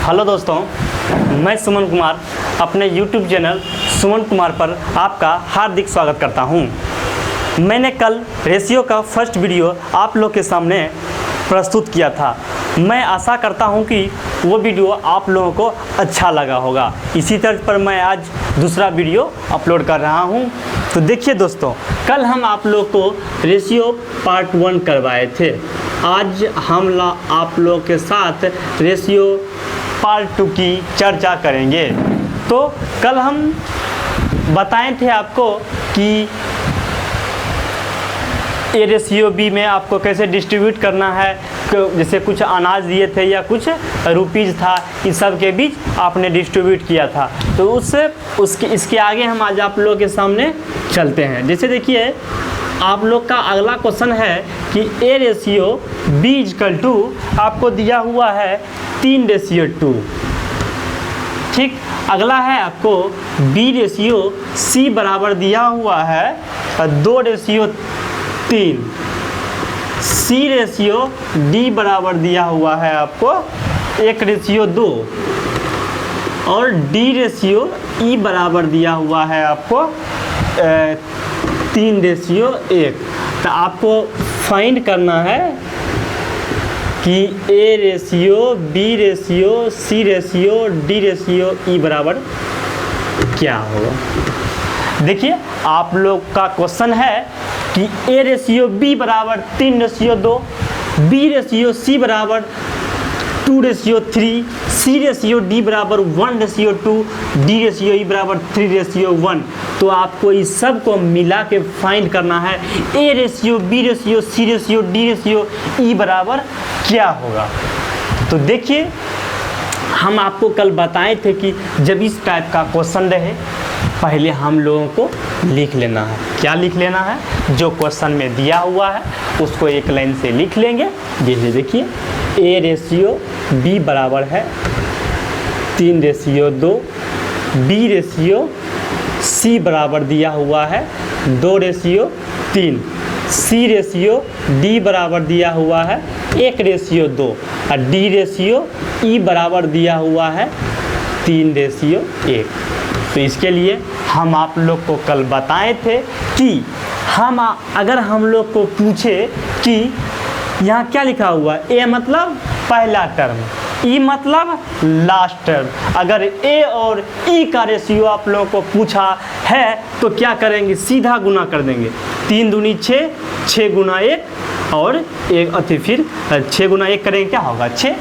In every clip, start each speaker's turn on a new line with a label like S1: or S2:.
S1: Hello दोस्तों, मैं सुमन कुमार अपने YouTube चैनल सुमन कुमार पर आपका हार्दिक स्वागत करता हूं। मैंने कल रेशियो का फर्स्ट वीडियो आप लोग के सामने प्रस्तुत किया था। मैं आशा करता हूं कि वो वीडियो आप लोगों को अच्छा लगा होगा। इसी तर्ज पर मैं आज दूसरा वीडियो अपलोड कर रहा हूं। तो देखिए दोस्तों, कल हम आप लोग को रेशियो पार्ट 1 करवाए थे। आज हम आप लोग के साथ रेशियो पार्ट 2 की चर्चा करेंगे। तो कल हम बताए थे आपको कि ए रेशियो बी में आपको कैसे डिस्ट्रीब्यूट करना है। जैसे कुछ अनाज दिए थे या कुछ रुपीज़ था, इस सब के बीच आपने डिस्ट्रीब्यूट किया था। तो इसके आगे हम आज आप लोगों के सामने चलते हैं। जैसे देखिए, आप लोग का अगला क्वेश्चन है कि A ratio B equal to आपको दिया हुआ है 3:2। ठीक, अगला है आपको बी रेशियो सी बराबर दिया हुआ है 2:3। सी रेशियो डी बराबर दिया हुआ है आपको 1:2 और डी रेशियो ई बराबर दिया हुआ है आपको 3:1। तो आपको फाइंड करना है कि A ratio B ratio C ratio D ratio E बराबर क्या होगा। देखिए, आप लोग का क्वेश्चन है कि ए रेशियो बी बराबर 3:2, बी रेशियो सी बराबर 2:3, सी रेशियो डी बराबर 1:2, डी रेशियो ई बराबर 3:1। तो आपको इस सब को मिला के फाइंड करना है A ratio B ratio C ratio D ratio E बराबर क्या होगा। तो देखिए, हम आपको कल बताए थे कि जब इस टाइप का क्वेश्चन रहे, पहले हम लोगों को लिख लेना है। क्या लिख लेना है? जो क्वेश्चन में दिया हुआ है उसको एक लाइन से लिख लेंगे। जैसे देखिए, ए रेशियो बी बराबर है 3:2, बी रेशियो सी बराबर दिया हुआ है 2:3, सी रेशियो डी बराबर दिया हुआ है 1:2 और डी रेशियो ई बराबर दिया हुआ है 3:1। तो इसके लिए हम आप लोग को कल बताए थे कि अगर हम लोग को पूछे कि यहाँ क्या लिखा हुआ है, ए मतलब पहला टर्म, ई मतलब लास्ट टर्म। अगर ए और ई का रेशियो आप लोगों को पूछा है तो क्या करेंगे, सीधा गुना कर देंगे। 3 दूनी 6, 6 गुना 1 और फिर 6 गुना 1 करेंगे, क्या होगा 6,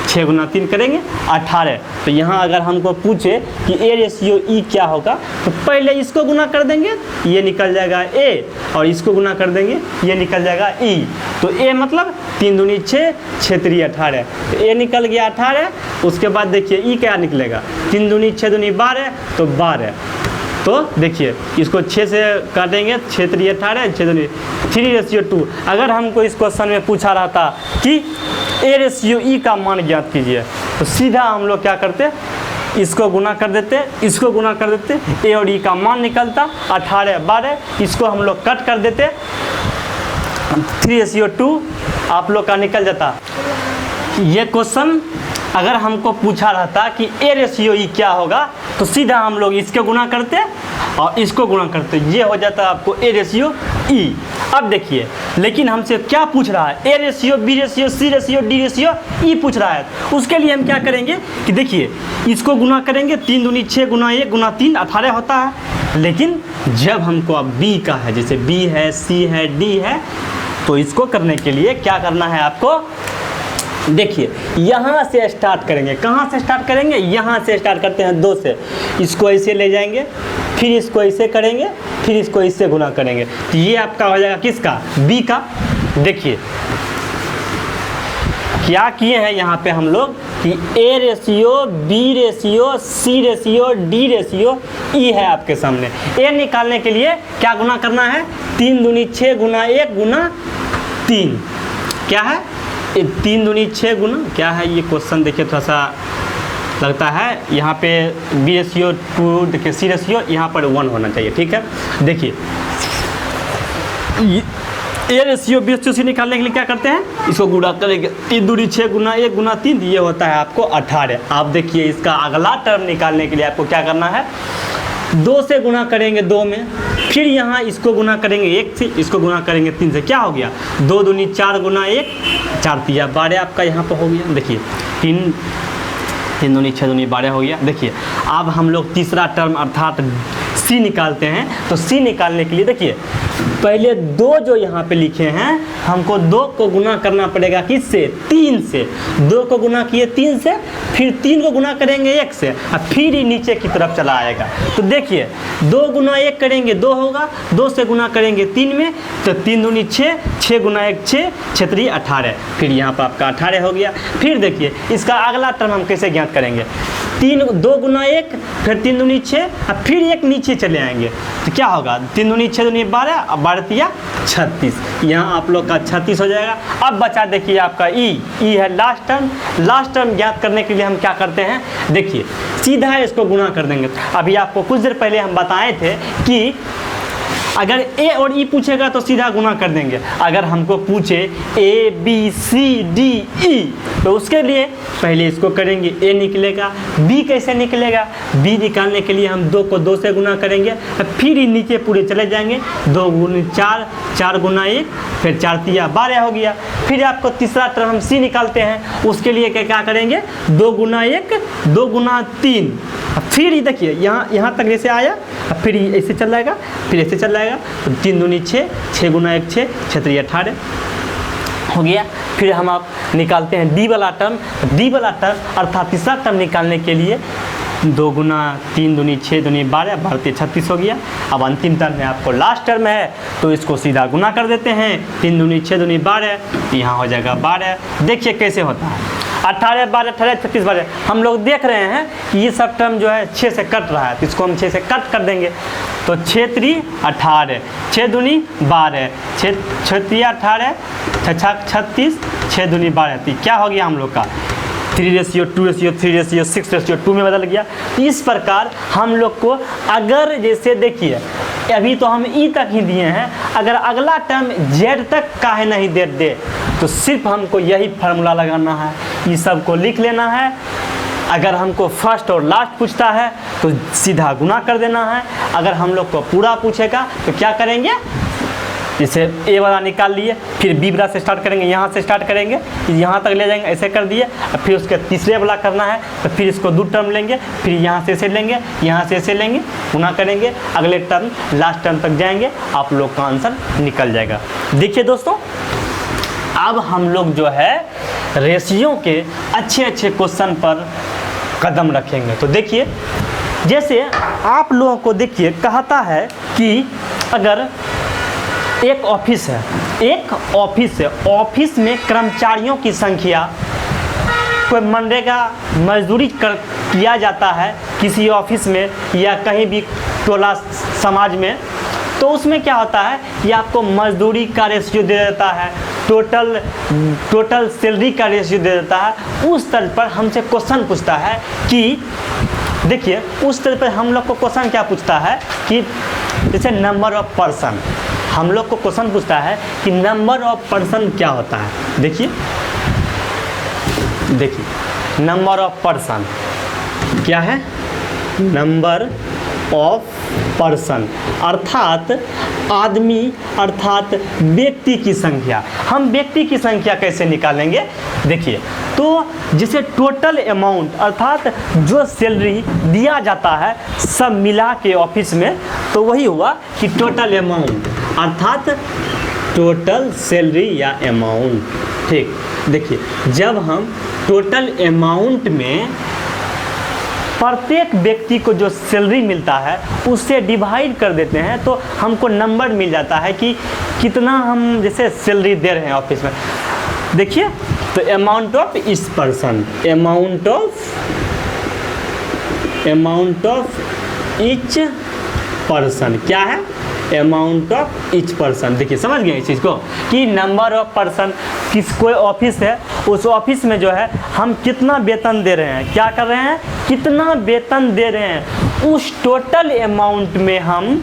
S1: 6 गुना 3 करेंगे 18। तो यहाँ अगर हमको पूछे कि ए रेशियो ई क्या होगा, तो पहले इसको गुना कर देंगे, ये निकल जाएगा ए, और इसको गुना कर देंगे, ये निकल जाएगा ई। तो ए मतलब 3 दूनी 6, 6 3 18। तो ए निकल गया 18। उसके बाद देखिए ई क्या निकलेगा, 3 दूनी 6 दूनी 12, तो 12। तो देखिए, इसको 6 से काटेंगे, 6 3 18, 6 दूनी 3:2। अगर हमको इस क्वेश्चन में पूछा रहता कि ए रेशियो ई का मान ज्ञात कीजिए, तो सीधा हम लोग क्या करते, इसको गुना कर देते, इसको गुना कर देते, ए और ई का मान निकलता 18 12। इसको हम लोग कट कर देते, 3:2 आप लोग का निकल जाता। ये क्वेश्चन अगर हमको पूछा रहता कि ए रेशियो ई क्या होगा, तो सीधा हम लोग इसके गुना करते और इसको गुना करते, ये हो जाता आपको ए रेशियो ई। अब देखिए, लेकिन हमसे क्या पूछ रहा है, A ratio B ratio C ratio D ratio E पूछ रहा है। उसके लिए हम क्या करेंगे कि देखिए, इसको गुना करेंगे, 3 दूनी 6 गुना 1 गुना 3 18 होता है। लेकिन जब हमको अब बी का है, जैसे बी है, सी है, डी है, तो इसको करने के लिए क्या करना है आपको, देखिए यहाँ से स्टार्ट करेंगे। कहाँ से स्टार्ट करेंगे? यहाँ से स्टार्ट करते हैं 2 से। इसको ऐसे ले जाएंगे, फिर इसको ऐसे करेंगे, फिर इसको इससे गुना करेंगे। तो ये आपका हो जाएगा किसका, बी का। देखिए क्या किए हैं यहाँ पे हम लोग कि A ratio B ratio C ratio D ratio E है आपके सामने। ए निकालने के लिए क्या गुना करना है, 3 दूनी 6 गुना 1 गुना 3। क्या है, 3 दूनी 6 गुना क्या है, ये क्वेश्चन देखिए थोड़ा सा लगता है, यहाँ पे बी रेशियो 2, देखिए सी रेशियो यहाँ पर 1 होना चाहिए। ठीक है, देखिए A ratio B ratio C निकालने के लिए क्या करते हैं, इसको गुणा करेंगे। 3 दूनी 6 गुना 1 गुना 3, ये होता है आपको 18। आप देखिए इसका अगला टर्म निकालने के लिए आपको क्या करना है, 2 से गुणा करेंगे 2 में, फिर यहाँ इसको गुणा करेंगे 1 से, इसको गुणा करेंगे 3 से, क्या हो गया 2 दूनी 4 गुना 1 4 तिया 12 आपका यहाँ पर हो गया। देखिए 3 दूनी 6 दूनी 12 हो गया। देखिए अब हम लोग तीसरा टर्म अर्थात सी निकालते हैं। तो सी निकालने के लिए देखिए पहले 2 जो यहाँ पे लिखे हैं, हमको 2 को गुना करना पड़ेगा किससे, 3 से। 2 को गुना किए 3 से, फिर 3 को गुना करेंगे 1 से, और फिर ही नीचे की तरफ चला आएगा। तो देखिए 2 गुना 1 करेंगे 2 होगा, 2 से गुना करेंगे 3 में, तो 3 दूनी 6, 6 गुना 1 6, 6 3 18, फिर यहाँ पर आपका 18 हो गया। फिर देखिए इसका अगला टर्म हम कैसे ज्ञात करेंगे, 2 गुना 1, फिर 3 दूनी 6, और फिर 1 नीचे चले आएंगे, तो क्या होगा 3 दूनी 6 दूनी 12, अब 12 तिया 36, यहाँ आप लोग का 36 हो जाएगा। अब बचा देखिए आपका ई है लास्ट टर्म। लास्ट टर्म ज्ञात करने के लिए हम क्या करते हैं, देखिए सीधा इसको गुणा कर देंगे। अभी आपको कुछ देर पहले हम बताए थे कि अगर ए और ई पूछेगा तो सीधा गुना कर देंगे। अगर हमको पूछे A B C D E, तो उसके लिए पहले इसको करेंगे, ए निकलेगा, बी कैसे निकलेगा, बी निकालने के लिए हम 2 को 2 से गुना करेंगे, फिर ही नीचे पूरे चले जाएंगे, 2 गुना 4, 4 गुना 1, फिर 4 तिया 12 हो गया। फिर आपको तीसरा टर्म हम सी निकालते हैं, उसके लिए क्या करेंगे, 2 गुना 1, 2 गुना 3, फिर ही देखिए यहाँ तक जैसे आया, फिर ऐसे चल जाएगा, फिर ऐसे चल जाएगा, तो 3 दूनी 6, 6 गुना 1 6, 6 3 18 हो गया। फिर हम आप निकालते हैं डी वाला टर्म। डी वाला टर्म अर्थात तीसरा टर्म निकालने के लिए 2 गुना 3 दूनी 6 दूनी 12, 12 3 36 हो गया। अब अंतिम टर्म है आपको लास्ट टर्म है, तो इसको सीधा गुना कर देते हैं, 3 दूनी 6 दूनी 12, यहाँ हो जाएगा 12। देखिए कैसे होता है, 18 12 18 36 12। हम लोग देख रहे हैं कि ये सब टर्म जो है 6 से कट रहा है, तो इसको हम 6 से कट कर देंगे, तो 6 3 18, 6 दूनी 12, 6 3 18, 6 36, 6 दूनी 12, तो क्या हो गया हम लोग का 3 रेशियो 2 रेशियो 3 रेशियो 6 रेशियो 2 में बदल गया। इस प्रकार हम लोग को अगर जैसे देखिए अभी तो हम ई तक ही दिए हैं, अगर अगला टर्म जेड तक काहे नहीं दे, तो सिर्फ हमको यही फार्मूला लगाना है, ये सब को लिख लेना है। अगर हमको फर्स्ट और लास्ट पूछता है तो सीधा गुना कर देना है। अगर हम लोग को पूरा पूछेगा तो क्या करेंगे, जैसे ए वाला निकाल लिए, फिर बी वाला से स्टार्ट करेंगे, यहाँ से स्टार्ट करेंगे, यहाँ तक ले जाएंगे, ऐसे कर दिए। और फिर उसके तीसरे वाला करना है, तो फिर इसको 2 टर्म लेंगे, फिर यहाँ से ऐसे लेंगे, यहाँ से ऐसे लेंगे, गुना करेंगे, अगले टर्म लास्ट टर्म तक जाएंगे, आप लोग का आंसर निकल जाएगा। देखिए दोस्तों, अब हम लोग जो है रेशियो के अच्छे क्वेश्चन पर कदम रखेंगे। तो देखिए जैसे आप लोगों को देखिए कहता है कि अगर एक ऑफिस है, ऑफिस में कर्मचारियों की संख्या, कोई मनरेगा मजदूरी किया जाता है किसी ऑफिस में या कहीं भी टोला समाज में, तो उसमें क्या होता है कि आपको मजदूरी का रेशियो दे देता है, टोटल सैलरी का रेशियो दे देता है। उस तरह पर हमसे क्वेश्चन पूछता है कि देखिए उस तरह पर हम लोग को क्वेश्चन क्या पूछता है कि जैसे नंबर ऑफ पर्सन, हम लोग को क्वेश्चन पूछता है कि नंबर ऑफ पर्सन क्या होता है। देखिए नंबर ऑफ पर्सन क्या है, नंबर ऑफ पर्सन अर्थात आदमी अर्थात व्यक्ति की संख्या। हम व्यक्ति की संख्या कैसे निकालेंगे, देखिए तो जैसे टोटल अमाउंट अर्थात जो सैलरी दिया जाता है सब मिला के ऑफिस में, तो वही हुआ कि टोटल अमाउंट अर्थात टोटल सैलरी या अमाउंट। ठीक, देखिए जब हम टोटल अमाउंट में प्रत्येक व्यक्ति को जो सैलरी मिलता है उससे डिवाइड कर देते हैं, तो हमको नंबर मिल जाता है कि कितना हम जैसे सैलरी दे रहे हैं ऑफिस में। देखिए तो अमाउंट ऑफ इस person, amount of each person क्या है, अमाउंट ऑफ ईच पर्सन। देखिए समझ गए इस चीज़ को कि नंबर ऑफ पर्सन, कोई ऑफिस है, उस ऑफिस में जो है हम कितना वेतन दे रहे हैं, क्या कर रहे हैं, कितना वेतन दे रहे हैं, उस टोटल अमाउंट में हम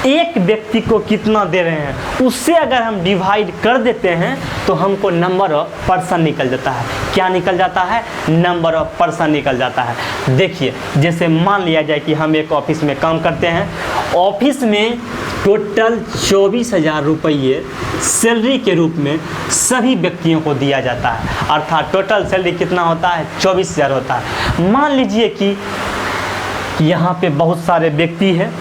S1: एक व्यक्ति को कितना दे रहे हैं उससे अगर हम डिवाइड कर देते हैं तो हमको नंबर ऑफ पर्सन निकल जाता है। क्या निकल जाता है? नंबर ऑफ पर्सन निकल जाता है। देखिए, जैसे मान लिया जाए कि हम एक ऑफिस में काम करते हैं, ऑफिस में टोटल 24,000 रुपये सैलरी के रूप में सभी व्यक्तियों को दिया जाता है। अर्थात टोटल सैलरी कितना होता है? 24,000 होता है। मान लीजिए कि यहाँ पे बहुत सारे व्यक्ति हैं,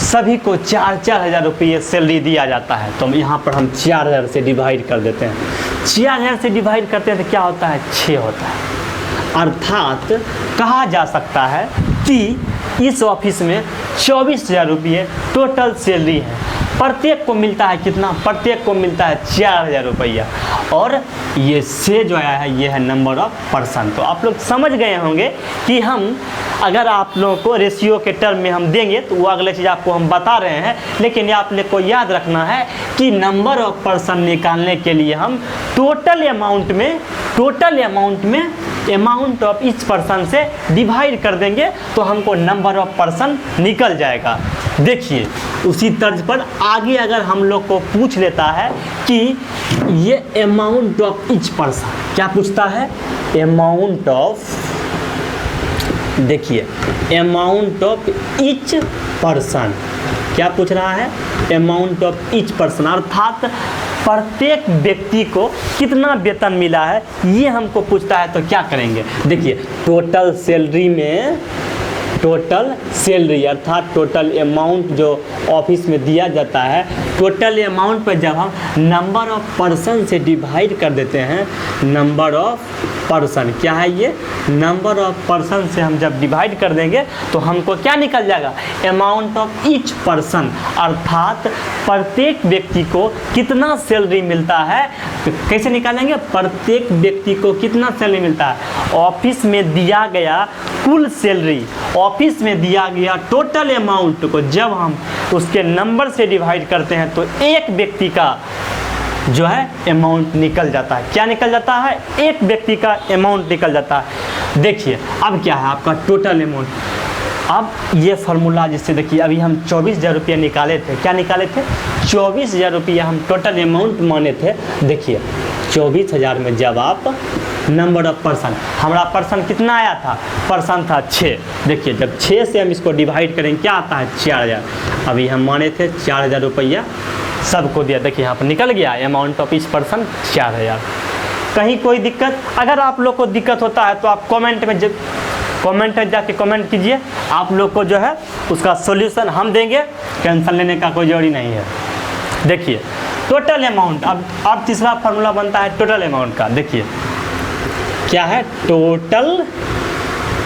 S1: सभी को 4-4 हज़ार रुपये सैलरी दिया जाता है। तो यहाँ पर हम 4,000 से डिवाइड कर देते हैं। 4,000 से डिवाइड करते हैं तो क्या होता है? 6 होता है। अर्थात कहा जा सकता है कि इस ऑफिस में 24,000 रुपये टोटल सैलरी है। प्रत्येक को मिलता है कितना? प्रत्येक को मिलता है 4,000 रुपया। और ये से जो आया है ये है नंबर ऑफ पर्सन। तो आप लोग समझ गए होंगे कि हम अगर आप लोगों को रेशियो के टर्म में हम देंगे तो वो अगले चीज़ आपको हम बता रहे हैं, लेकिन आप लोग को याद रखना है कि नंबर ऑफ पर्सन निकालने के लिए हम टोटल अमाउंट में अमाउंट ऑफ ईच पर्सन से डिवाइड कर देंगे तो हमको नंबर ऑफ पर्सन निकल जाएगा। देखिए, उसी तर्ज पर आगे अगर हम लोग को पूछ लेता है कि ये अमाउंट ऑफ ईच पर्सन, क्या पूछता है? अमाउंट ऑफ, देखिए, अमाउंट ऑफ ईच पर्सन क्या पूछ रहा है? अमाउंट ऑफ ईच पर्सन, अर्थात प्रत्येक व्यक्ति को कितना वेतन मिला है ये हमको पूछता है। तो क्या करेंगे? देखिए, टोटल सैलरी में टोटल सैलरी अर्थात टोटल अमाउंट जो ऑफिस में दिया जाता है, टोटल अमाउंट पर जब हम नंबर ऑफ पर्सन से डिवाइड कर देते हैं, नंबर ऑफ पर्सन क्या है? ये नंबर ऑफ पर्सन से हम जब डिवाइड कर देंगे तो हमको क्या निकल जाएगा? अमाउंट ऑफ ईच पर्सन, अर्थात प्रत्येक व्यक्ति को कितना सैलरी मिलता है। तो कैसे निकालेंगे? प्रत्येक व्यक्ति को कितना सैलरी मिलता है। ऑफिस में दिया गया कुल सैलरी, ऑफिस में दिया गया टोटल अमाउंट को जब हम उसके नंबर से डिवाइड करते हैं तो एक व्यक्ति का जो है अमाउंट निकल जाता है। क्या निकल जाता है? एक व्यक्ति का अमाउंट निकल जाता है। देखिए, अब क्या है आपका टोटल अमाउंट। अब ये फार्मूला जिससे देखिए अभी हम 24,000 रुपये निकाले थे। क्या निकाले थे? 24,000 रुपया हम टोटल अमाउंट माने थे। देखिए, 24,000 में जब आप नंबर ऑफ पर्सन, हमारा पर्सन कितना आया था? पर्सन था 6। देखिए, जब 6 से हम इसको डिवाइड करेंगे क्या आता है? 4,000। अभी हम माने थे 4,000 रुपया सबको दिया। देखिए, यहाँ पर निकल गया अमाउंट ऑफ ईच पर्सन 4,000। कहीं कोई दिक्कत? अगर आप लोग को दिक्कत होता है तो आप कमेंट में जाके कमेंट कीजिए, आप लोग को जो है उसका सॉल्यूशन हम देंगे, टेंशन लेने का कोई जरूरी नहीं है। देखिए, टोटल अमाउंट, अब तीसरा फार्मूला बनता है टोटल अमाउंट का। देखिए क्या है? Total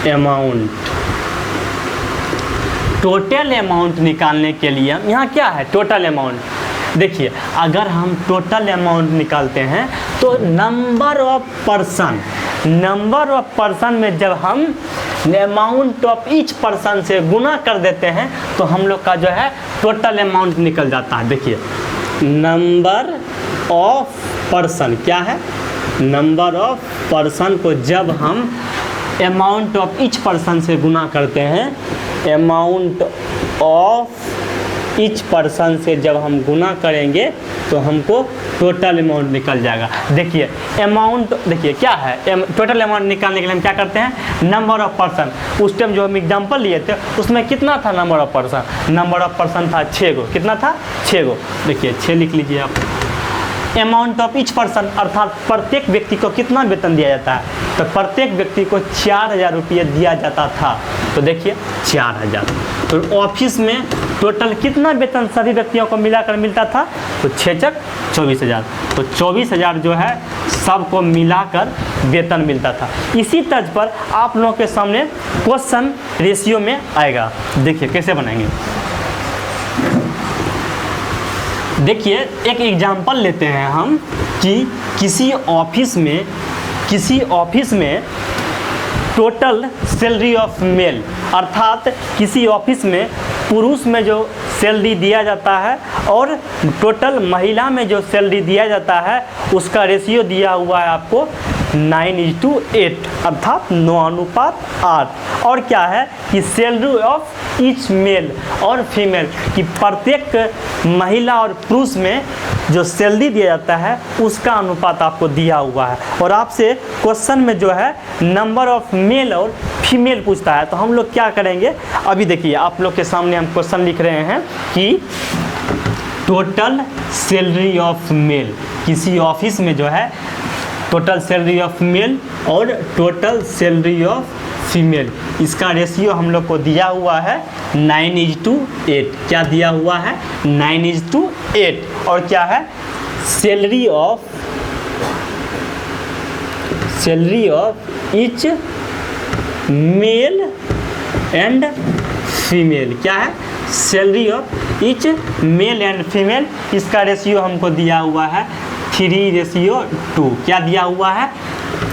S1: amount. टोटल अमाउंट निकालने के लिए हम यहाँ क्या है? Total amount. देखिए, अगर हम टोटल अमाउंट निकालते हैं तो नंबर ऑफ पर्सन में जब हम अमाउंट ऑफ ईच पर्सन से गुना कर देते हैं तो हम लोग का जो है टोटल अमाउंट निकल जाता है। देखिए, नंबर ऑफ पर्सन क्या है? नंबर ऑफ पर्सन को जब हम अमाउंट ऑफ ईच पर्सन से गुना करते हैं, अमाउंट ऑफ ईच पर्सन से जब हम गुना करेंगे तो हमको टोटल अमाउंट निकल जाएगा। देखिए, अमाउंट, देखिए क्या है? टोटल अमाउंट निकालने के लिए हम क्या करते हैं? Number of person. उस टाइम जो हम एग्जाम्पल लिए थे उसमें कितना था number of person? Number of person था 6 गो। कितना था? 6 गो। देखिए, 6 लिख लीजिए आप। अमाउंट ऑफ ईच पर्सन अर्थात प्रत्येक व्यक्ति को कितना वेतन दिया जाता है? तो प्रत्येक व्यक्ति को 4,000 रुपये दिया जाता था। तो देखिए 4,000। तो ऑफिस में टोटल कितना वेतन सभी व्यक्तियों को मिलाकर मिलता था? तो 6 × 24,000। तो 24,000 जो है सबको मिलाकर वेतन मिलता था। इसी तर्ज पर आप लोगों के सामने क्वेश्चन रेशियो में आएगा। देखिए कैसे बनाएंगे। देखिए, एक एग्जाम्पल लेते हैं हम कि किसी ऑफिस में टोटल सैलरी ऑफ मेल, अर्थात किसी ऑफिस में पुरुष में जो सैलरी दिया जाता है और टोटल महिला में जो सैलरी दिया जाता है उसका रेशियो दिया हुआ है आपको 9:8 अर्थात 9:8। और क्या है कि सैलरी ऑफ ईच मेल और फीमेल कि प्रत्येक महिला और पुरुष में जो सैलरी दिया जाता है उसका अनुपात आपको दिया हुआ है। और आपसे क्वेश्चन में जो है नंबर ऑफ मेल और फीमेल पूछता है, तो हम लोग क्या करेंगे, अभी देखिए आप लोग के सामने हम क्वेश्चन लिख रहे हैं कि टोटल सैलरी ऑफ मेल, किसी ऑफिस में जो है टोटल सैलरी ऑफ मेल और टोटल सैलरी ऑफ फीमेल, इसका रेशियो हम लोग को दिया हुआ है 9:8। क्या दिया हुआ है? 9:8। और क्या है? Salary of each male and female. क्या है? Salary of each male and female, इसका रेशियो हमको दिया हुआ है 3:2। क्या दिया हुआ है?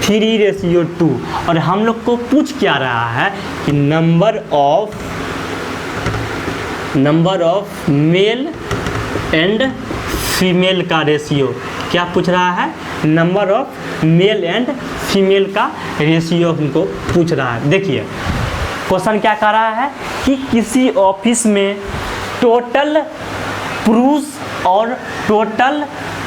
S1: 3:2। और हम लोग को पूछ क्या रहा है कि number of mail and female का रेशियो। क्या पूछ रहा है? Number of mail and female का रेशियो हमको पूछ रहा है। देखिए क्वेश्चन क्या कह रहा है कि किसी ऑफिस में टोटल पुरुष और टोटल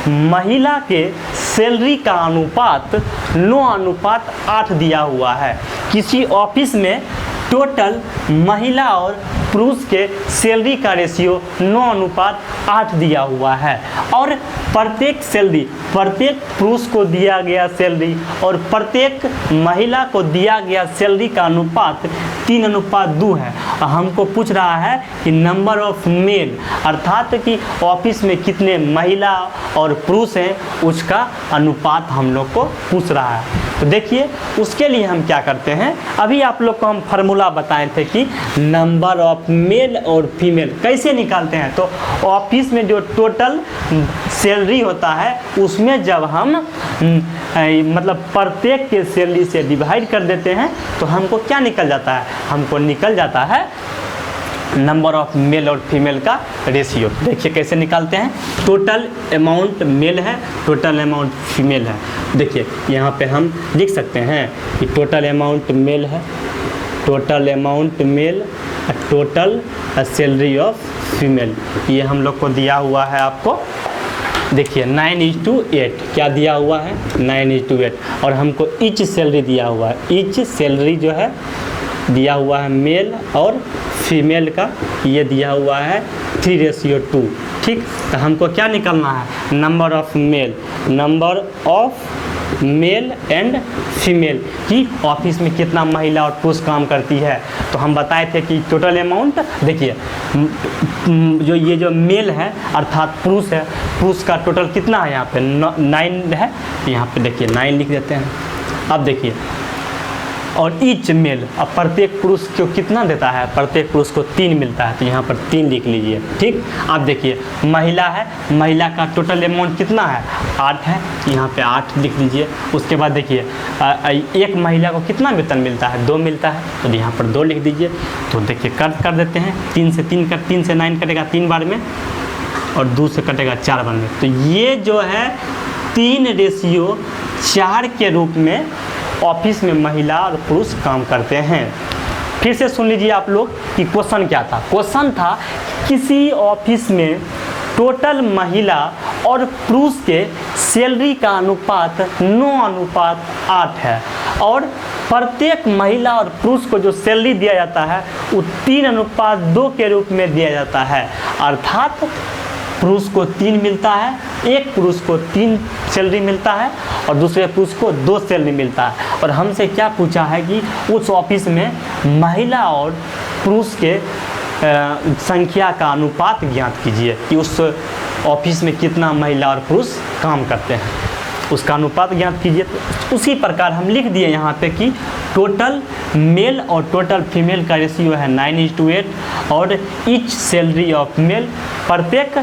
S1: महिला के सैलरी का अनुपात 9:8 दिया हुआ है। किसी ऑफिस में टोटल महिला और पुरुष के सैलरी का रेशियो 9:8 दिया हुआ है और प्रत्येक पुरुष को दिया गया सैलरी और प्रत्येक महिला को दिया गया सैलरी का अनुपात 3:2 है। और हमको पूछ रहा है कि नंबर ऑफ मेल अर्थात कि ऑफिस में कितने महिला और पुरुष हैं उसका अनुपात हम लोग को पूछ रहा है। तो देखिए उसके लिए हम क्या करते हैं, अभी आप लोग को हम फार्मूला बताए थे कि नंबर ऑफ मेल और फीमेल कैसे निकालते हैं। तो ऑफिस में जो टोटल सैलरी होता है उसमें जब हम मतलब प्रत्येक के सैलरी से डिवाइड कर देते हैं तो हमको क्या निकल जाता है? हमको निकल जाता है नंबर ऑफ मेल और फीमेल का रेशियो। देखिए कैसे निकालते हैं। टोटल अमाउंट मेल है, टोटल अमाउंट फीमेल है। देखिए यहाँ पे हम लिख सकते हैं कि टोटल अमाउंट मेल है, total amount male, total salary of female, ये हम लोग को दिया हुआ है आपको। देखिए 9:8 क्या दिया हुआ है? 9:8। और हमको ईच सैलरी दिया हुआ है, ईच सैलरी जो है दिया हुआ है मेल और फीमेल का, ये दिया हुआ है 3:2। ठीक, तो हमको क्या निकालना है? Number of mail and female कि ऑफिस में कितना महिला और पुरुष काम करती है। तो हम बताए थे कि टोटल अमाउंट, देखिए जो मेल है अर्थात पुरुष है, पुरुष का टोटल कितना है? यहाँ पे 9 है, यहाँ पे देखिए 9 लिख देते हैं। अब देखिए और ईच मेल, अब प्रत्येक पुरुष को कितना देता है? प्रत्येक पुरुष को 3 मिलता है, तो यहाँ पर 3 लिख लीजिए। ठीक, अब देखिए महिला है, महिला का टोटल अमाउंट कितना है? 8 है, यहाँ पे 8 लिख दीजिए। उसके बाद देखिए एक महिला को कितना वेतन मिलता है? 2 मिलता है, तो यहाँ पर 2 लिख दीजिए। तो देखिए कर देते हैं, 3 से 9 कटेगा 3 बार में और 2 से कटेगा 4 बार में। तो ये जो है 3:4 के रूप में ऑफिस में महिला और पुरुष काम करते हैं। फिर से सुन लीजिए आप लोग कि क्वेश्चन क्या था। क्वेश्चन था किसी ऑफिस में टोटल महिला और पुरुष के सैलरी का अनुपात 9:8 है और प्रत्येक महिला और पुरुष को जो सैलरी दिया जाता है वो 3:2 के रूप में दिया जाता है। अर्थात पुरुष को 3 मिलता है, एक पुरुष को 3 सैलरी मिलता है और दूसरे पुरुष को 2 सैलरी मिलता है। और हमसे क्या पूछा है कि उस ऑफिस में महिला और पुरुष के संख्या का अनुपात ज्ञात कीजिए कि उस ऑफिस में कितना महिला और पुरुष काम करते हैं, उसका अनुपात ज्ञात कीजिए। तो उसी प्रकार हम लिख दिए यहाँ पे कि टोटल मेल और टोटल फीमेल का रेशियो है 9:8 और ईच सैलरी ऑफ मेल, प्रत्येक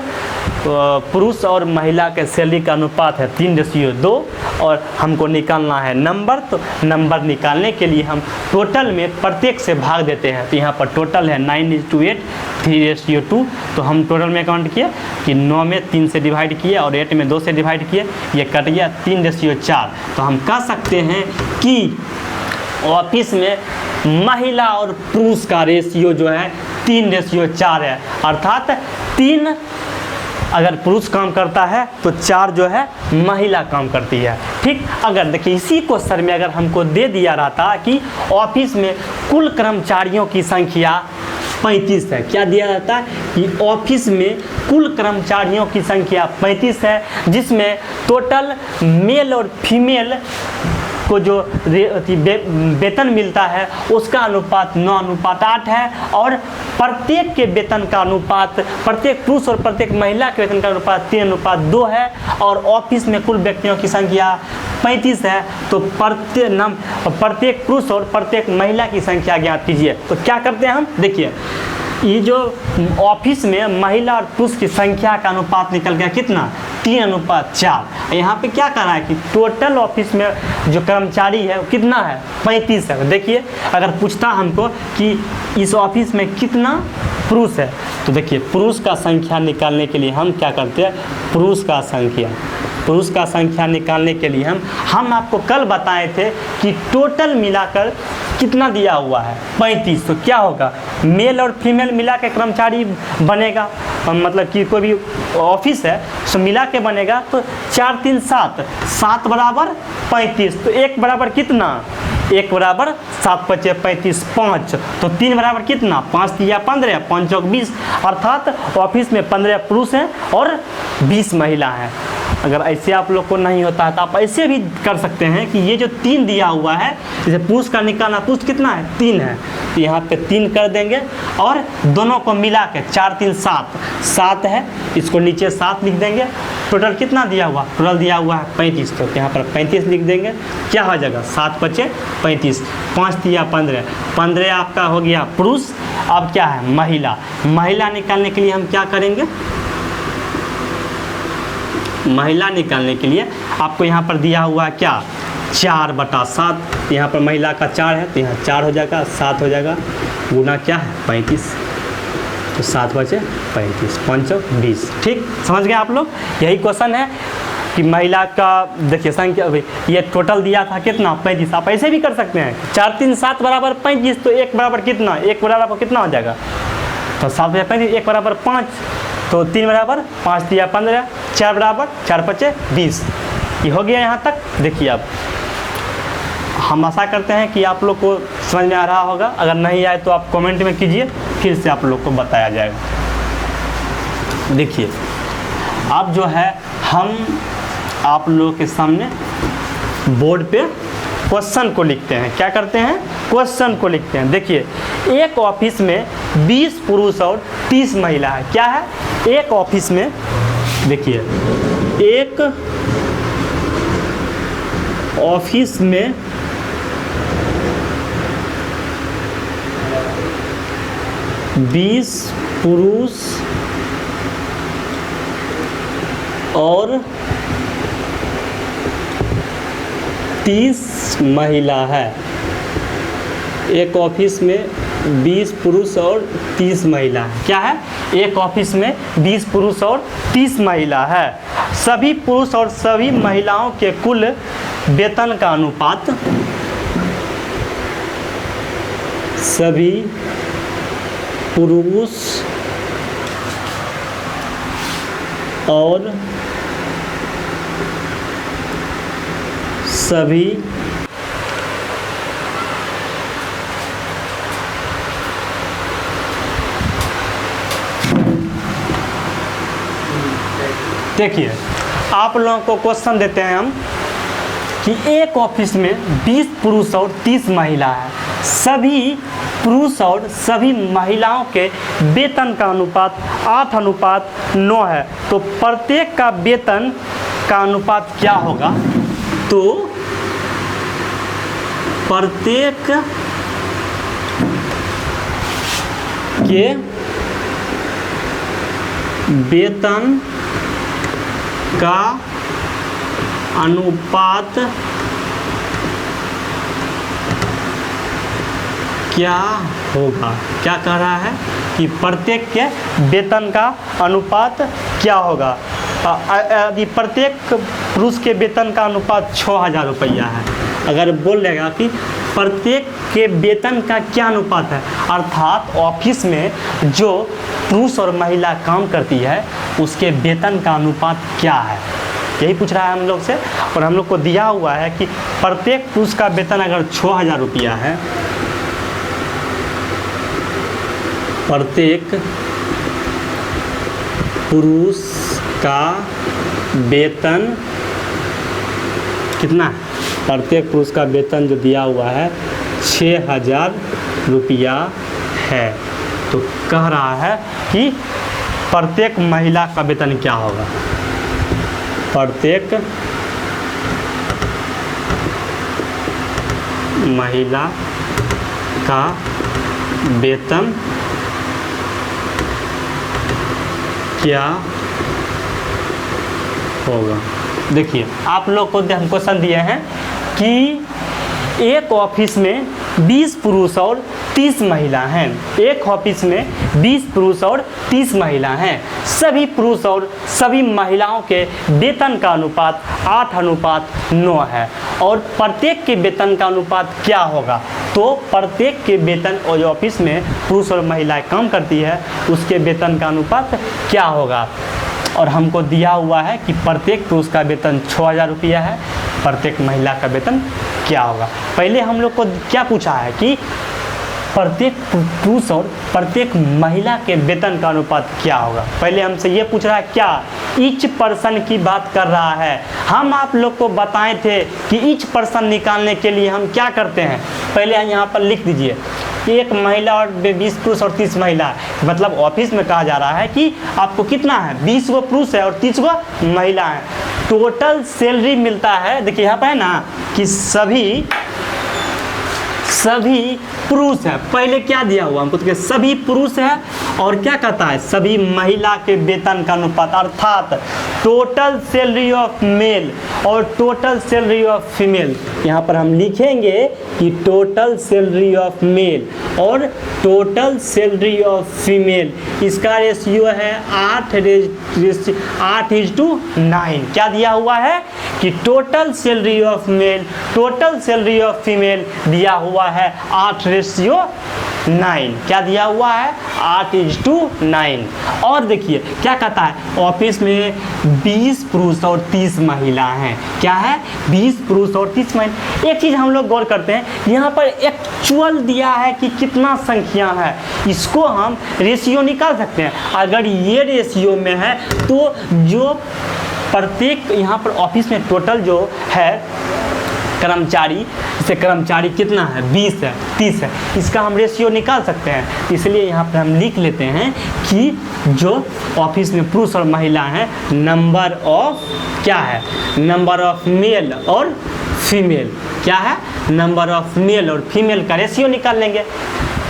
S1: पुरुष और महिला के सैलरी का अनुपात है 3:2 और हमको निकालना है नंबर। तो नंबर निकालने के लिए हम टोटल में प्रत्येक से भाग देते हैं। तो यहाँ पर टोटल है 9:8, 3:2। तो हम टोटल में काउंट किए कि 9 में 3 से डिवाइड किए और 8 में 2 से डिवाइड किए, ये कट गया 3:4। तो हम कह सकते हैं कि ऑफिस में महिला और पुरुष का रेशियो जो है 3:4 है। अर्थात 3 अगर पुरुष काम करता है तो 4 जो है महिला काम करती है। ठीक, अगर देखिए इसी क्वेश्चन में अगर हमको दे दिया रहता कि ऑफिस में कुल कर्मचारियों की संख्या 35 है, क्या दिया जाता है कि ऑफिस में कुल कर्मचारियों की संख्या 35 है, जिसमें टोटल मेल और फीमेल को जो वेतन मिलता है उसका अनुपात 9:8 है और प्रत्येक के वेतन का अनुपात, प्रत्येक पुरुष और प्रत्येक महिला के वेतन का अनुपात 3:2 है और ऑफिस में कुल व्यक्तियों की संख्या 35 है। तो प्रत्येक पुरुष और प्रत्येक महिला की संख्या ज्ञात कीजिए। तो क्या करते हैं हम, देखिए ये जो ऑफिस में महिला और पुरुष की संख्या का अनुपात निकल गया कितना, 3:4। यहाँ पे क्या कर रहा है कि टोटल ऑफिस में जो कर्मचारी है वो कितना है, 35 है। देखिए अगर पूछता हमको कि इस ऑफिस में कितना पुरुष है, तो देखिए पुरुष का संख्या निकालने के लिए हम क्या करते हैं, पुरुष का संख्या निकालने के लिए हम आपको कल बताए थे कि टोटल मिलाकर कितना दिया हुआ है, 35। तो क्या होगा, मेल और फीमेल मिला के कर्मचारी बनेगा, मतलब कि कोई भी ऑफिस है तो मिला के बनेगा। तो 4 3 7, 7 बराबर 35। तो 1 बराबर कितना, 1 बराबर 7 5 35, 5। तो 3 बराबर कितना, 5 3 15, 5 चौक 20। अर्थात ऑफिस में 15 पुरुष हैं और 20 महिला हैं। अगर ऐसे आप लोग को नहीं होता है तो आप ऐसे भी कर सकते हैं कि ये जो 3 दिया हुआ है, जैसे पुरुष का निकालना, पुरुष कितना है, 3 है, तो यहाँ पे 3 कर देंगे और दोनों को मिला के 4 3 7, 7 है, इसको नीचे 7 लिख देंगे। टोटल कितना दिया हुआ, टोटल दिया हुआ है 35, तो यहाँ पर 35 लिख देंगे। क्या हो जाएगा, 7 5 35, 5 3 15, 15 आपका हो गया पुरुष। अब क्या है, महिला निकालने के लिए हम क्या करेंगे, महिला निकालने के लिए आपको यहाँ पर दिया हुआ है क्या, 4/7। यहाँ पर महिला का 4 है तो यहाँ 4 हो जाएगा, 7 हो जाएगा, गुना क्या है 35। तो 7 5 35, 5 चौक 20। ठीक, समझ गए आप लोग। यही क्वेश्चन है कि महिला का देखिए संख्या, ये टोटल दिया था कितना, 35। आप ऐसे भी कर सकते हैं, 4 3 7 बराबर 35। तो 1 बराबर कितना, 1 बराबर कितना हो जाएगा, तो 7 35, 1 बराबर 5। तो 3 बराबर 5 3 15, 4 बराबर 4 5 20। ये हो गया यहाँ तक। देखिए अब हम आशा करते हैं कि आप लोग को समझ में आ रहा होगा। अगर नहीं आए तो आप कमेंट में कीजिए, फिर से आप लोग को बताया जाएगा। देखिए अब जो है हम आप लोगों के सामने बोर्ड पे क्वेश्चन को लिखते हैं। क्या करते हैं, क्वेश्चन को लिखते हैं। देखिए एक ऑफिस में 20 पुरुष और 30 महिला है। क्या है, एक ऑफिस में, देखिए एक ऑफिस में 20 पुरुष और 30 महिला है। एक ऑफिस में 20 पुरुष और 30 महिला है। क्या है, एक ऑफिस में 20 पुरुष और 30 महिला है। सभी पुरुष और सभी महिलाओं के कुल वेतन का अनुपात, सभी पुरुष और सभी देखिए आप लोगों को क्वेश्चन देते हैं हम कि एक ऑफिस में 20 पुरुष और 30 महिला है। सभी पुरुष और सभी महिलाओं के वेतन का अनुपात 8:9 है। तो प्रत्येक का वेतन का अनुपात क्या होगा, तो प्रत्येक के वेतन का अनुपात क्या होगा। क्या कह रहा है कि प्रत्येक के वेतन का अनुपात क्या होगा। यदि प्रत्येक पुरुष के वेतन का अनुपात 6,000 रुपया है, अगर बोल लेगा कि प्रत्येक के वेतन का क्या अनुपात है, अर्थात ऑफिस में जो पुरुष और महिला काम करती है उसके वेतन का अनुपात क्या है, यही पूछ रहा है हम लोग से। और हम लोग को दिया हुआ है कि प्रत्येक पुरुष का वेतन अगर 6,000 रुपया है, प्रत्येक पुरुष का वेतन कितना है, प्रत्येक पुरुष का वेतन जो दिया हुआ है 6,000 रुपया है, तो कह रहा है कि प्रत्येक महिला का वेतन क्या होगा। प्रत्येक महिला का वेतन क्या होगा। देखिए आप लोग को हम क्वेश्चन दिए हैं कि एक ऑफिस में 20 पुरुष और 30 महिला हैं। एक ऑफिस में 20 पुरुष और 30 महिला हैं। सभी पुरुष और सभी महिलाओं के वेतन का अनुपात 8:9 है और प्रत्येक के वेतन का अनुपात क्या होगा। तो प्रत्येक के वेतन और जो ऑफिस में पुरुष और महिलाएं काम करती है उसके वेतन का अनुपात क्या होगा। और हमको दिया हुआ है कि प्रत्येक पुरुष का वेतन 6,000 रुपया है, प्रत्येक महिला का वेतन क्या होगा। पहले हम लोग को क्या पूछा है कि प्रत्येक पुरुष और प्रत्येक महिला के वेतन का अनुपात क्या होगा। पहले हमसे ये पूछ रहा है क्या ईच पर्सन की बात कर रहा है। हम आप लोग को बताए थे कि ईच पर्सन निकालने के लिए हम क्या करते हैं, पहले यहाँ पर लिख दीजिए एक महिला और 20 पुरुष और 30 महिला, मतलब ऑफिस में कहा जा रहा है कि आपको कितना है 20 गो पुरुष है और 30 गो महिला है। टोटल सैलरी मिलता है, देखिए यहाँ पर है ना कि सभी पुरुष है। पहले क्या दिया हुआ हमको तो सभी पुरुष है और क्या कहता है सभी महिला के वेतन का अनुपात, अर्थात टोटल सैलरी ऑफ मेल और टोटल सैलरी ऑफ फीमेल। यहाँ पर हम लिखेंगे कि टोटल सैलरी ऑफ मेल और टोटल सैलरी ऑफ फीमेल, इसका रेशियो है 8:9। क्या दिया हुआ है कि total salary of male total salary of female दिया हुआ है 8:9। क्या दिया हुआ है 8:9। और देखिए क्या कहता है ऑफिस में 20 पुरुष और 30 महिला हैं। क्या है 20 पुरुष और 30 महिला। एक चीज़ हम लोग गौर करते हैं, यहाँ पर एक्चुअल दिया है कि कितना संख्या है, इसको हम रेशियो निकाल सकते हैं। अगर ये रेशियो में है तो जो प्रत्येक यहाँ पर ऑफिस में टोटल जो है कर्मचारी, जैसे कर्मचारी कितना है 20 है 30 है, इसका हम रेशियो निकाल सकते हैं। इसलिए यहाँ पर हम लिख लेते हैं कि जो ऑफिस में पुरुष और महिला हैं नंबर ऑफ क्या है, नंबर ऑफ मेल और फीमेल। क्या है नंबर ऑफ मेल और फीमेल का रेशियो निकाल लेंगे।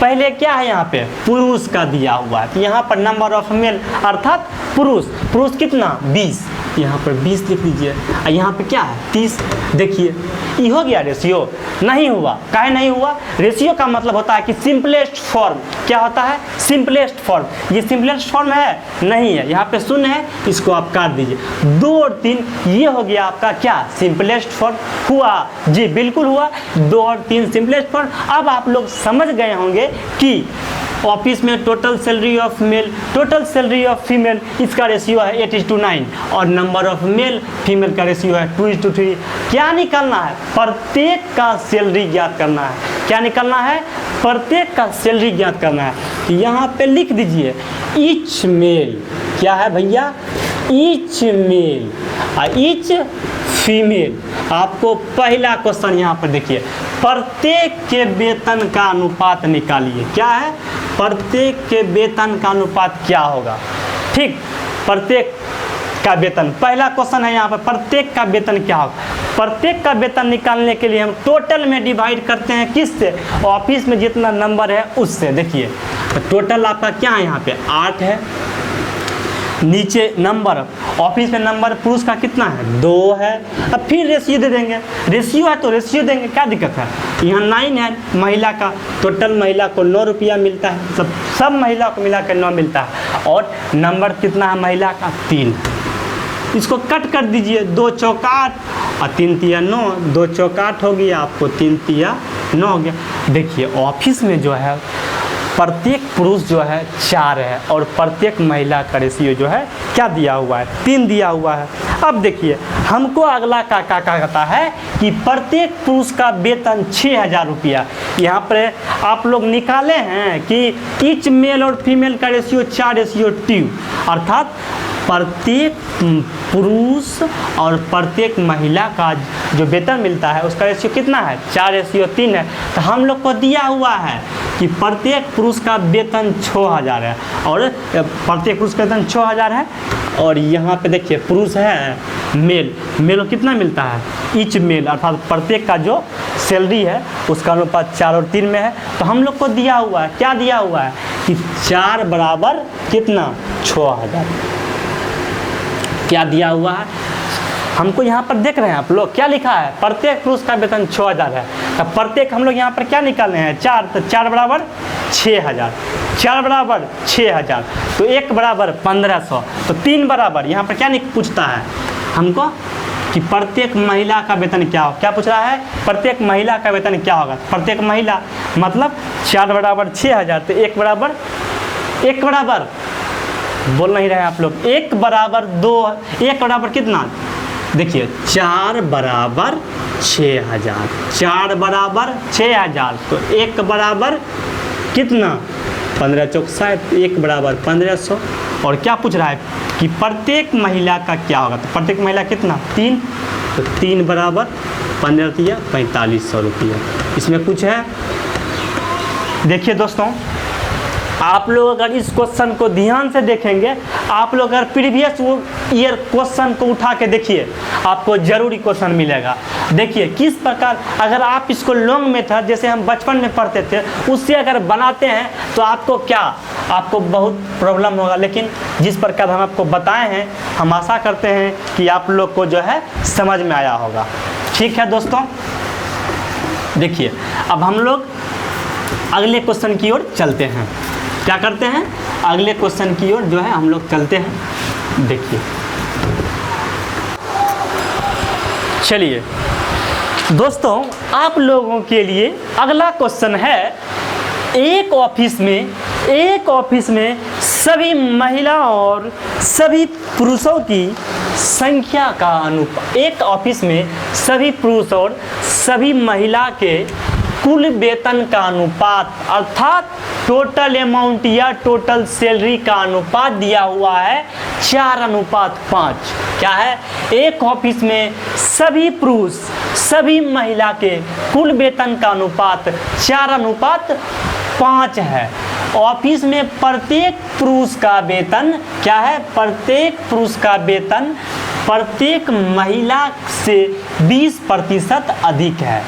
S1: पहले क्या है यहाँ पे पुरुष का दिया हुआ है, तो यहाँ पर नंबर ऑफ मेल अर्थात पुरुष कितना 20, यहाँ पर 20 लिख लीजिए और यहाँ पे क्या है 30। देखिए ये हो गया रेशियो, नहीं हुआ। काहे नहीं हुआ, रेशियो का मतलब होता है कि सिंपलेस्ट फॉर्म। क्या होता है सिंपलेस्ट फॉर्म, ये सिंपलेस्ट फॉर्म है नहीं है, यहाँ पे शून्य है, इसको आप काट दीजिए। 2 और 3 ये हो गया आपका क्या सिंपलेस्ट फॉर्म हुआ, जी बिल्कुल हुआ 2 और 3 सिंपलेस्ट फॉर्म। अब आप लोग समझ गए होंगे कि ऑफिस में total salary of male total salary of female इसका रेशियो है 8:9 और नंबर ऑफ मेल फीमेल का रेशियो है 2:3। क्या निकालना है प्रत्येक का सैलरी ज्ञात करना है। क्या निकालना है प्रत्येक का सैलरी ज्ञात करना है। यहाँ पे लिख दीजिए ईच मेल, क्या है भैया ईच मेल और ईच फीमेल। आपको पहला क्वेश्चन यहाँ पर देखिए प्रत्येक के वेतन का अनुपात निकालिए। क्या है प्रत्येक के वेतन का अनुपात क्या होगा। ठीक, प्रत्येक का वेतन पहला क्वेश्चन है यहाँ पर प्रत्येक का वेतन क्या होगा। प्रत्येक का वेतन निकालने के लिए हम टोटल में डिवाइड करते हैं किससे, ऑफिस में जितना नंबर है उससे। देखिए तो टोटल आपका क्या है यहाँ पे 8 है, नीचे नंबर, ऑफिस में नंबर पुरुष का कितना है 2 है। अब फिर रेशियो दे देंगे, रेशियो है तो रेशियो देंगे, क्या दिक्कत है। यहाँ 9 है महिला का, टोटल महिला को 9 रुपया मिलता है, सब महिला को मिला कर 9 मिलता है। और नंबर कितना है महिला का 3, इसको कट कर दीजिए, 2 चौका 8 और 3 तिया 9, 2 चौका 8 हो गया आपको, 3 तिया 9 हो गया। देखिए ऑफिस में जो है प्रत्येक पुरुष जो है 4 है और प्रत्येक महिला का रेशियो जो है क्या दिया हुआ है 3 दिया हुआ है। अब देखिए हमको अगला का कहता है कि प्रत्येक पुरुष का वेतन 6,000 रुपया। यहाँ पर आप लोग निकाले हैं कि ईच मेल और फीमेल का रेशियो 4:2, अर्थात प्रत्येक पुरुष और प्रत्येक महिला का जो वेतन मिलता है उसका रेशियो कितना है 4:3 है। तो हम लोग को दिया हुआ है कि प्रत्येक पुरुष का वेतन 6,000 है और प्रत्येक पुरुष का वेतन 6,000 है। और यहाँ पे देखिए पुरुष है मेल को कितना मिलता है ईच मेल, अर्थात प्रत्येक का जो सैलरी है उसका अनुपात 4 और 3 में है। तो हम लोग को दिया हुआ है, क्या दिया हुआ है कि 4 बराबर कितना 6,000, क्या दिया हुआ है हमको यहाँ पर देख रहे हैं आप लोग, क्या लिखा है प्रत्येक पुरुष का वेतन 6,000 है। तो प्रत्येक हम लोग यहाँ पर क्या निकाल रहे हैं 4, तो 4 बराबर 6,000, 4 बराबर 6,000, तो 1 बराबर 1,500, तो 3 बराबर यहाँ पर क्या पूछता है हमको कि प्रत्येक महिला का वेतन क्या हो, क्या पूछ रहा है प्रत्येक महिला का वेतन क्या होगा। प्रत्येक महिला मतलब 4 बराबर 6,000, तो 1 बराबर बोल नहीं रहे आप लोग, 1 बराबर 2, 1 बराबर कितना देखिए 4 बराबर 6,000, 4 बराबर 6,000, तो 1 बराबर कितना 15 चौक 60, 1 बराबर 1,500। और क्या पूछ रहा है कि प्रत्येक महिला का क्या होगा, तो प्रत्येक महिला कितना 3, तो 3 बराबर 15 तिया 4,500 रुपया। इसमें कुछ है। देखिए दोस्तों आप लोग अगर इस क्वेश्चन को ध्यान से देखेंगे, आप लोग अगर प्रीवियस ईयर क्वेश्चन को उठा के देखिए आपको जरूरी क्वेश्चन मिलेगा। देखिए किस प्रकार अगर आप इसको लॉन्ग मेथड जैसे हम बचपन में पढ़ते थे उससे अगर बनाते हैं तो आपको बहुत प्रॉब्लम होगा, लेकिन जिस प्रकार हम आपको बताए हैं हम आशा करते हैं कि आप लोग को जो है समझ में आया होगा। ठीक है दोस्तों, देखिए अब हम लोग अगले क्वेश्चन की ओर चलते हैं। क्या करते हैं अगले क्वेश्चन की ओर जो है हम लोग चलते हैं। देखिए चलिए दोस्तों आप लोगों के लिए अगला क्वेश्चन है, एक ऑफिस में सभी महिला और सभी पुरुषों की संख्या का अनुपात, एक ऑफिस में सभी पुरुष और सभी महिला के कुल वेतन का अनुपात अर्थात टोटल अमाउंट या टोटल सैलरी का अनुपात दिया हुआ है 4:5। क्या है एक ऑफिस में सभी पुरुष सभी महिला के कुल वेतन का अनुपात 4:5 है। ऑफिस में प्रत्येक पुरुष का वेतन क्या है, प्रत्येक पुरुष का वेतन प्रत्येक महिला से 20% अधिक है।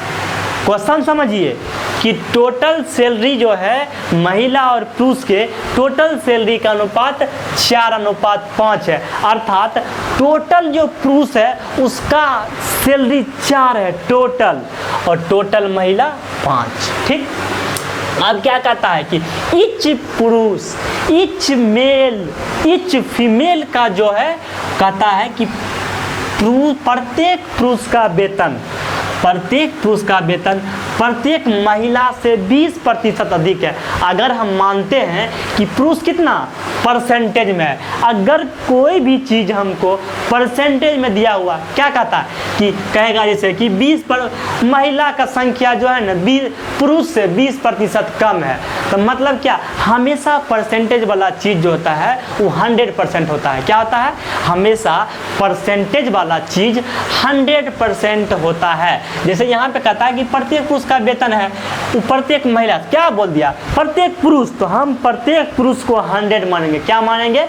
S1: क्वेश्चन समझिए कि टोटल सैलरी जो है महिला और पुरुष के टोटल सैलरी का अनुपात 4:5 है, अर्थात टोटल जो पुरुष है उसका सैलरी 4 है टोटल और टोटल महिला 5। ठीक, अब क्या कहता है कि ईच पुरुष ईच मेल ईच फीमेल का जो है कहता है कि प्रत्येक पुरुष का वेतन प्रत्येक महिला से 20% अधिक है। अगर हम मानते हैं कि पुरुष कितना परसेंटेज में है, अगर कोई भी चीज़ हमको परसेंटेज में दिया हुआ क्या कहता है कि कहेगा जैसे कि 20 पर महिला का संख्या जो है ना पुरुष से 20% कम है, तो मतलब क्या हमेशा परसेंटेज वाला चीज़ जो होता है वो 100% होता है। क्या होता है, हमेशा परसेंटेज वाला चीज़ 100% होता है। जैसे यहाँ पे कहता है कि प्रत्येक पुरुष का वेतन है, तो प्रत्येक महिला, क्या बोल दिया, प्रत्येक पुरुष, तो हम प्रत्येक पुरुष को 100 मानेंगे। क्या मानेंगे,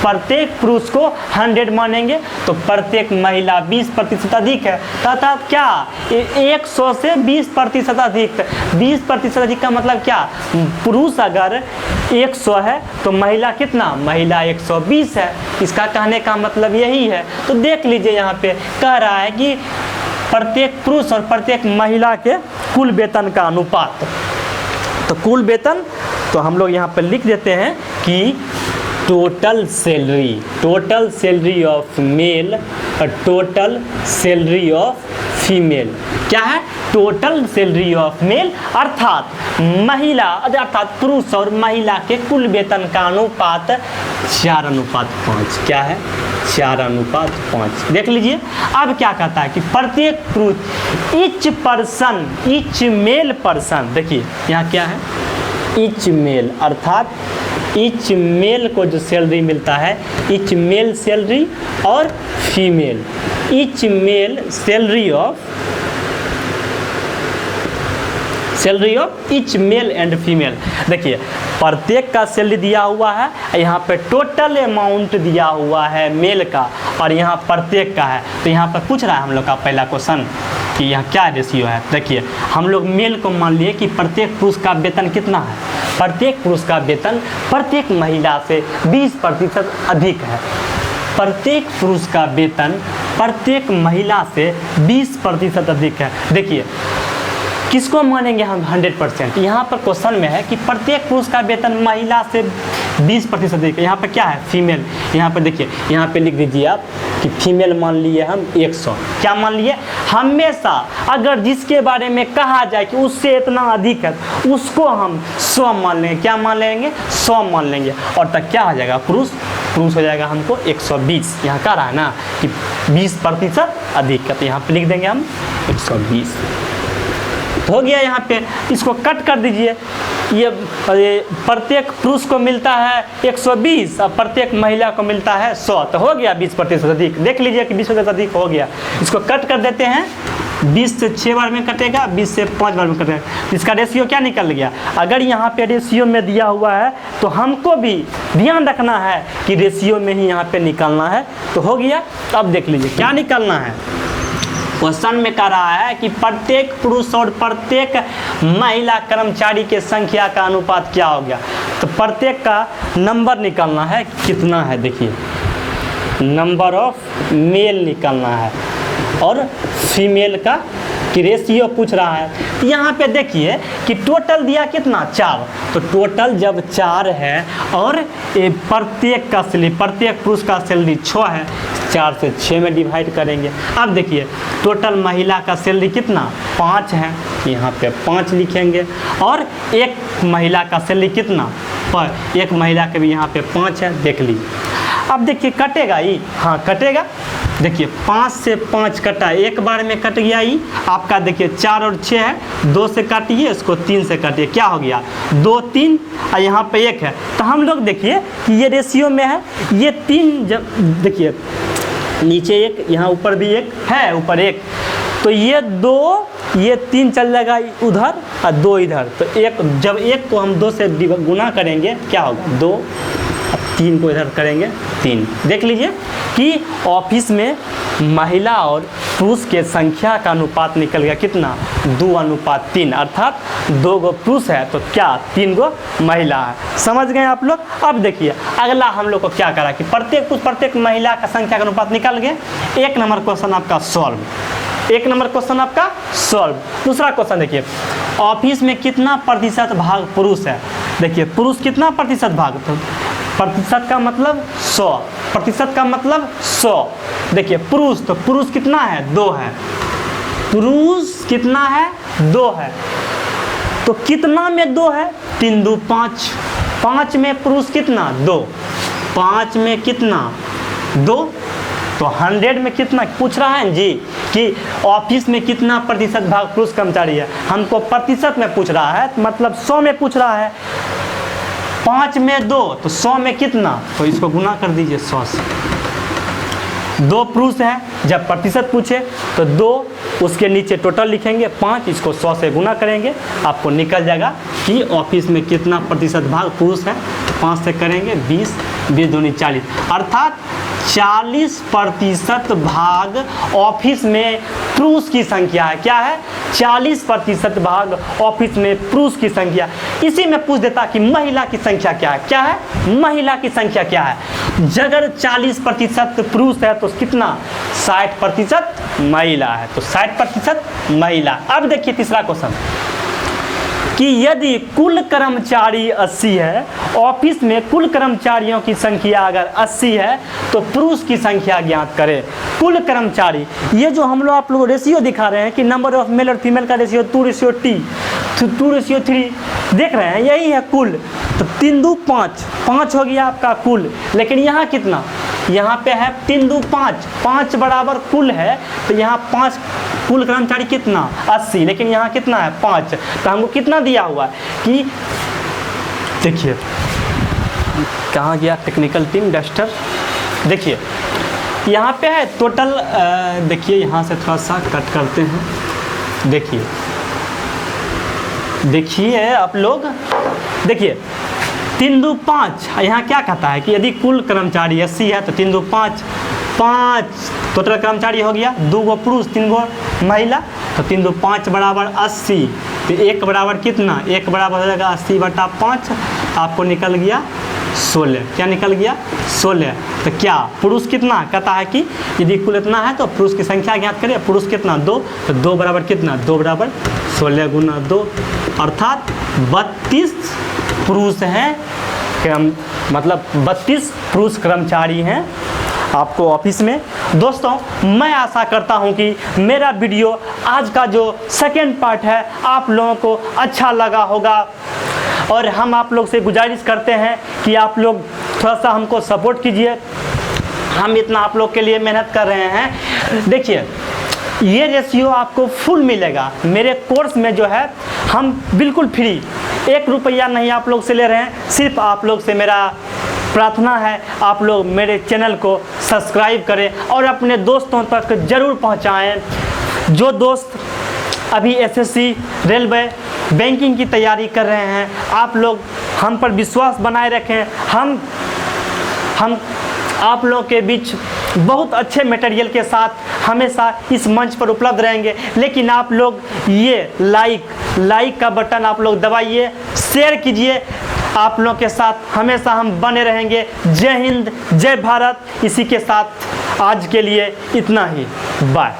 S1: प्रत्येक पुरुष को 100 मानेंगे। तो प्रत्येक महिला 20% अधिक है, अर्थात क्या 100 से 20% अधिक। 20% अधिक का मतलब क्या, पुरुष अगर 100 है तो महिला कितना, महिला 120 है। इसका कहने का मतलब यही है। तो देख लीजिए यहाँ पे कह रहा है कि प्रत्येक पुरुष और प्रत्येक महिला के कुल वेतन का अनुपात। तो कुल वेतन, तो हम लोग यहाँ पर लिख देते हैं कि टोटल सैलरी ऑफ मेल और टोटल सैलरी ऑफ फीमेल। क्या है, टोटल सैलरी ऑफ मेल अर्थात महिला, अर्थात पुरुष और महिला के कुल वेतन का अनुपात 4:5। क्या है, 4:5। देख लीजिए अब क्या कहता है कि प्रत्येक पुरुष, ईच मेल पर्सन, देखिए यहाँ क्या है, ईच मेल, अर्थात ईच मेल को जो सैलरी मिलता है, ईच मेल सैलरी और female, each male salary of each male and female. देखिए प्रत्येक का सैलरी दिया हुआ है, यहाँ पे टोटल अमाउंट दिया हुआ है मेल का, और यहाँ प्रत्येक का है। तो यहाँ पर पूछ रहा है हम लोग का पहला क्वेश्चन कि यहाँ क्या रेशियो है। देखिए हम लोग मेल को मान लिए कि प्रत्येक पुरुष का वेतन कितना है, प्रत्येक पुरुष का वेतन प्रत्येक महिला से 20% अधिक है। प्रत्येक पुरुष का वेतन प्रत्येक महिला से 20% अधिक है। देखिए किसको मानेंगे हम 100%। यहाँ पर क्वेश्चन में है कि प्रत्येक पुरुष का वेतन महिला से 20% अधिक है। यहाँ पर क्या है, फीमेल। यहाँ पर देखिए, यहाँ पे लिख दीजिए आप कि फीमेल मान लिए हम 100। क्या मान लिए, हमेशा अगर जिसके बारे में कहा जाए कि उससे इतना अधिक है, उसको हम 100 मान लेंगे। क्या मान लेंगे, 100 मान लेंगे। और तक क्या हो जाएगा, पुरुष हो जाएगा हमको 120। यहाँ कह रहा है ना कि 20% अधिक है, तो यहाँ पे लिख देंगे हम 120। हो गया। यहाँ पे इसको कट कर दीजिए, ये प्रत्येक पुरुष को मिलता है 120 और प्रत्येक महिला को मिलता है 100, तो हो गया 20% अधिक। देख लीजिए कि 20% अधिक हो गया। इसको कट कर देते हैं, 20 से 6 बार में कटेगा, 20 से 5 बार में कटेगा। इसका रेशियो क्या निकल गया। अगर यहाँ पे रेशियो में दिया हुआ है तो हमको भी ध्यान रखना है कि रेशियो में ही यहाँ पे निकालना है। तो हो गया। अब देख लीजिए क्या निकालना है। क्वेश्चन में कह रहा है कि प्रत्येक पुरुष और प्रत्येक महिला कर्मचारी के संख्या का अनुपात क्या हो गया। तो प्रत्येक का नंबर निकालना है, कितना है। देखिए नंबर ऑफ मेल निकालना है और फीमेल का कि रेशियो पूछ रहा है। यहाँ पे देखिए कि टोटल दिया कितना, 4। तो टोटल जब 4 है और प्रत्येक का सैलरी, प्रत्येक पुरुष का सैलरी 6 है, 4 से 6 में डिवाइड करेंगे। अब देखिए टोटल महिला का सैलरी कितना, 5 है, यहाँ पे 5 लिखेंगे। और एक महिला का सैलरी कितना, एक महिला के भी यहाँ पे 5 है। देख लीजिए अब देखिए कटेगा ये, हाँ कटेगा। देखिए 5 से 5 कटा, एक बार में कट गया ये आपका। देखिए 4 और 6 है, 2 से काटिए, इसको 3 से काटिए, क्या हो गया 2 3 और यहाँ पे 1 है। तो हम लोग देखिए कि ये रेशियो में है, ये 3 जब देखिए नीचे 1, यहाँ ऊपर भी 1 है, ऊपर 1, तो ये 2, ये 3 चल जाएगा उधर और 2 इधर। तो 1, जब 1 को हम 2 से गुना करेंगे क्या होगा 2, 3 को इधर करेंगे 3। देख लीजिए कि ऑफिस में महिला और पुरुष के संख्या का अनुपात निकल गया कितना, 2:3। अर्थात 2 गो पुरुष है तो क्या 3 गो महिला है। समझ गए आप लोग। अब देखिए अगला हम लोग को क्या करा कि प्रत्येक पुरुष प्रत्येक महिला का संख्या का अनुपात निकल गए। 1 नंबर क्वेश्चन आपका सॉल्व, 1 नंबर क्वेश्चन आपका सॉल्व। दूसरा क्वेश्चन देखिए, ऑफिस में कितना प्रतिशत भाग पुरुष है। देखिए पुरुष कितना प्रतिशत भाग, तो प्रतिशत का मतलब 100, प्रतिशत का मतलब 100। देखिए पुरुष, तो पुरुष कितना है 2 है, पुरुष कितना है 2 है। तो कितना में 2 है, 3 2 5, 5 में पुरुष कितना 2, 5 में कितना 2। तो 100 में कितना पूछ रहा है जी कि ऑफिस में कितना प्रतिशत भाग पुरुष कर्मचारी है। हमको प्रतिशत में पूछ रहा है, मतलब 100 में पूछ रहा है। 5 में 2 तो 100 में कितना, तो इसको गुना कर दीजिए 100 से। 2 पुरुष हैं, जब प्रतिशत पूछे तो 2 उसके नीचे टोटल लिखेंगे 5, इसको 100 से गुना करेंगे, आपको निकल जाएगा कि ऑफिस में कितना प्रतिशत भाग पुरुष है। 5 से करेंगे 20, 20 दूनी 40, अर्थात 40% भाग ऑफिस में पुरुष की संख्या है। क्या है? 40% भाग ऑफिस में पुरुष की संख्या। इसी में पूछ देता कि महिला की संख्या क्या है। क्या है? महिला की संख्या क्या है? अगर 40% पुरुष है तो कितना? 60% महिला है, तो 60% महिला। अब देखिए तीसरा क्वेश्चन कि यदि कुल कर्मचारी 80 है, ऑफिस में कुल कर्मचारियों की संख्या अगर 80 है तो पुरुष की संख्या ज्ञात करें। कुल कर्मचारी, ये जो हम लोग आप लोग रेशियो दिखा रहे हैं कि नंबर ऑफ मेल और फीमेल का रेशियो 2:3 देख रहे हैं, यही है कुल। तो 3 2 5 हो गया आपका कुल, लेकिन यहाँ कितना? यहाँ पे है 3 2 5 बराबर कुल है, तो यहाँ 5 कुल कर्मचारी कितना? 80, लेकिन यहाँ कितना है? 5। तो हमको कितना दिया हुआ है कि देखिए कहाँ गया टेक्निकल टीम डस्टर। देखिए यहाँ पे है टोटल, देखिए यहाँ से थोड़ा सा कट करते हैं। देखिए आप लोग, देखिए 3 2 5, यहाँ क्या कहता है कि यदि कुल कर्मचारी 80 है तो 3 2 5 टोटल कर्मचारी हो गया, 2 गो पुरुष 3 गो महिला, तो 3 2 5 बराबर 80। तो 1 बराबर कितना? 1 बराबर हो जाएगा 80/5, आपको निकल गया 16। क्या निकल गया? 16। तो क्या पुरुष कितना? कहता है कि यदि कुल इतना है तो पुरुष की संख्या ज्ञात करें। पुरुष कितना? 2, तो 2 बराबर कितना? 2 बराबर 16 गुना 2, अर्थात 32 पुरुष हैं, मतलब 32 पुरुष कर्मचारी हैं आपको ऑफिस में। दोस्तों मैं आशा करता हूं कि मेरा वीडियो आज का जो सेकेंड पार्ट है आप लोगों को अच्छा लगा होगा, और हम आप लोग से गुजारिश करते हैं कि आप लोग थोड़ा सा हमको सपोर्ट कीजिए। हम इतना आप लोग के लिए मेहनत कर रहे हैं। देखिए ये रेशियो आपको फुल मिलेगा मेरे कोर्स में, जो है हम बिल्कुल फ्री, 1 रुपया नहीं आप लोग से ले रहे हैं। सिर्फ आप लोग से मेरा प्रार्थना है आप लोग मेरे चैनल को सब्सक्राइब करें और अपने दोस्तों तक ज़रूर पहुंचाएं। जो दोस्त अभी एसएससी, रेलवे, बैंकिंग की तैयारी कर रहे हैं, आप लोग हम पर विश्वास बनाए रखें। हम आप लोगों के बीच बहुत अच्छे मटेरियल के साथ हमेशा इस मंच पर उपलब्ध रहेंगे। लेकिन आप लोग ये लाइक का बटन आप लोग दबाइए, शेयर कीजिए। आप लोगों के साथ हमेशा हम बने रहेंगे। जय हिंद, जय भारत। इसी के साथ आज के लिए इतना ही, बाय।